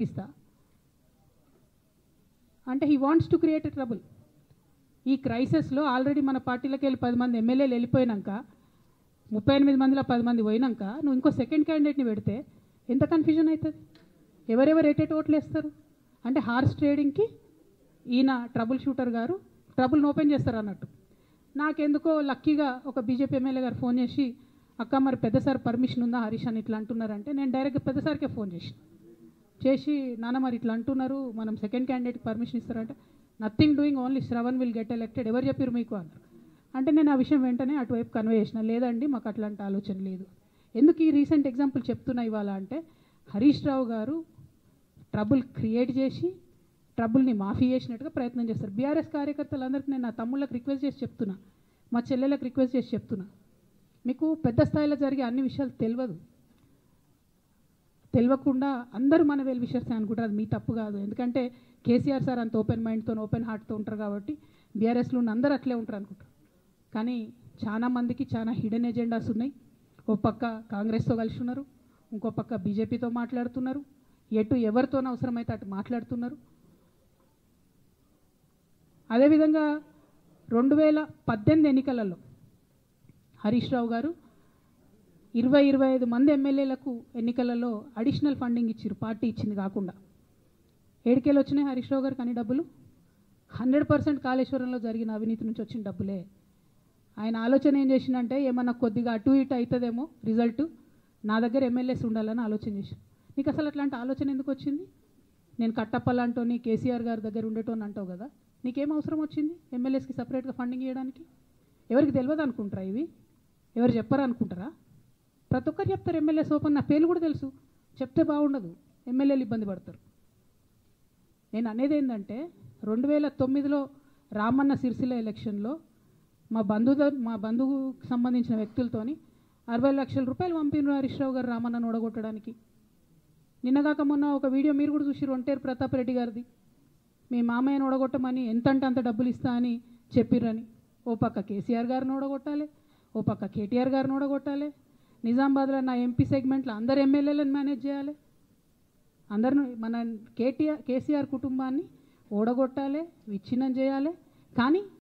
ఇస్తా అంటే he wants to create a trouble. ఈ క్రైసిస్లో ఆల్రెడీ మన పార్టీలోకి వెళ్ళి 10 మంది ఎమ్మెల్యేలు వెళ్ళిపోయినాక 38 మందిలో 10 మంది పోయినాక నువ్వు ఇంకో సెకండ్ క్యాండిడేట్ని పెడితే ఎంత కన్ఫ్యూజన్ అవుతుంది? ఎవరెవరు ఎటెట్ ఓట్లు వేస్తారు? అంటే హార్స్ ట్రేడింగ్కి ఈయన ట్రబుల్ షూటర్ గారు ట్రబుల్ని ఓపెన్ చేస్తారు అన్నట్టు. నాకెందుకో లక్కీగా ఒక బీజేపీ ఎమ్మెల్యే గారు ఫోన్ చేసి, అక్క మరి పెద్ద సార్ పర్మిషన్ ఉందా హరీష్ అని ఇట్లా అంటున్నారంటే నేను డైరెక్ట్గా పెద్ద సార్కే ఫోన్ చేసి నాన్న మరి ఇట్లా అంటున్నారు, మనం సెకండ్ క్యాండిడేట్కి పర్మిషన్ ఇస్తారంటే nothing doing, only Shravan will get elected. ఎవరు చెప్పారు మీకు అన్నారు. అంటే నేను ఆ విషయం వెంటనే అటువైపు కన్వే చేసిన, లేదండి మాకు అట్లాంటి ఆలోచన లేదు. ఎందుకు ఈ రీసెంట్ ఎగ్జాంపుల్ చెప్తున్నా ఇవాళ అంటే, హరీష్ రావు గారు ట్రబుల్ క్రియేట్ చేసి ట్రబుల్ని మాఫీ చేసినట్టుగా ప్రయత్నం చేస్తారు. బీఆర్ఎస్ కార్యకర్తలందరికీ నేను నా తమ్ముళ్ళకి రిక్వెస్ట్ చేసి చెప్తున్నా, మా చెల్లెలకు రిక్వెస్ట్ చేసి చెప్తున్నా, మీకు పెద్ద స్థాయిలో జరిగే అన్ని విషయాలు తెలియకుండా అందరూ మన వెల్ విషర్స్ అనుకుంటారు. అది మీ తప్పు కాదు. ఎందుకంటే కేసీఆర్ సార్ అంత ఓపెన్ మైండ్తో ఓపెన్ హార్ట్తో ఉంటారు కాబట్టి బీఆర్ఎస్లో ఉన్న అందరూ అట్లే ఉంటారు అనుకుంటారు. కానీ చాలా మందికి చాలా హిడెన్ ఎజెండాస్ ఉన్నాయి. ఓ పక్క కాంగ్రెస్తో కలిసి ఉన్నారు, ఇంకో పక్క బీజేపీతో మాట్లాడుతున్నారు, ఎటు ఎవరితోనో అవసరమైతే అటు మాట్లాడుతున్నారు. అదేవిధంగా 2018 ఎన్నికలలో హరీష్ రావు గారు 25 మంది ఎమ్మెల్యేలకు ఎన్నికలలో అడిషనల్ ఫండింగ్ ఇచ్చారు, పార్టీ ఇచ్చింది కాకుండా. ఏడికేళ్ళు వచ్చినాయి హరీష్ రావు గారికి అన్ని డబ్బులు? 100% కాళేశ్వరంలో జరిగిన అవినీతి నుంచి వచ్చిన డబ్బులే. ఆయన ఆలోచన ఏం చేసిందంటే, ఏమన్నా కొద్దిగా అటు ఇటు అవుతుందేమో రిజల్ట్, నా దగ్గర ఎమ్మెల్యేస్ ఉండాలని ఆలోచన చేశాను. నీకు అసలు అట్లాంటి ఆలోచన ఎందుకు వచ్చింది? నేను కట్టప్పలాంటోని కేసీఆర్ గారి దగ్గర ఉండేటోని అంటావు కదా, నీకేం అవసరం వచ్చింది ఎమ్మెల్యేస్కి సపరేట్గా ఫండింగ్ ఇవ్వడానికి? ఎవరికి తెలియదు అనుకుంటారా? ఇవి ఎవరు చెప్పరు అనుకుంటారా? ప్రతి ఒక్కరు చెప్తారు ఎమ్మెల్యేస్ ఓపెన్, నా పేర్లు కూడా తెలుసు, చెప్తే బాగుండదు, ఎమ్మెల్యేలు ఇబ్బంది పడతారు. నేను అనేది ఏంటంటే 2009లో రామన్న సిరిసిల్ల ఎలక్షన్లో మా బంధువుకు సంబంధించిన వ్యక్తులతోని 60 లక్షల రూపాయలు పంపిన హరీష్ రావు గారు రామన్నను ఓడగొట్టడానికి. నిన్నగాక మొన్న ఒక వీడియో మీరు కూడా చూసి, ఒంటేరు ప్రతాప్ రెడ్డి గారిది, మీ మామయ్యను ఓడగొట్టమని ఎంతంటే అంత డబ్బులు ఇస్తా అని చెప్పిర్రని. ఓ పక్క కేసీఆర్ గారిని ఓడగొట్టాలి, ఓ పక్క కేటీఆర్ గారిని ఓడగొట్టాలి, నిజామాబాద్లో నా ఎంపీ సెగ్మెంట్లో అందరు ఎమ్మెల్యేలను మేనేజ్ చేయాలి, అందరిని మన కేసీఆర్ కుటుంబాన్ని ఓడగొట్టాలి, విచ్ఛిన్నం చేయాలి. కానీ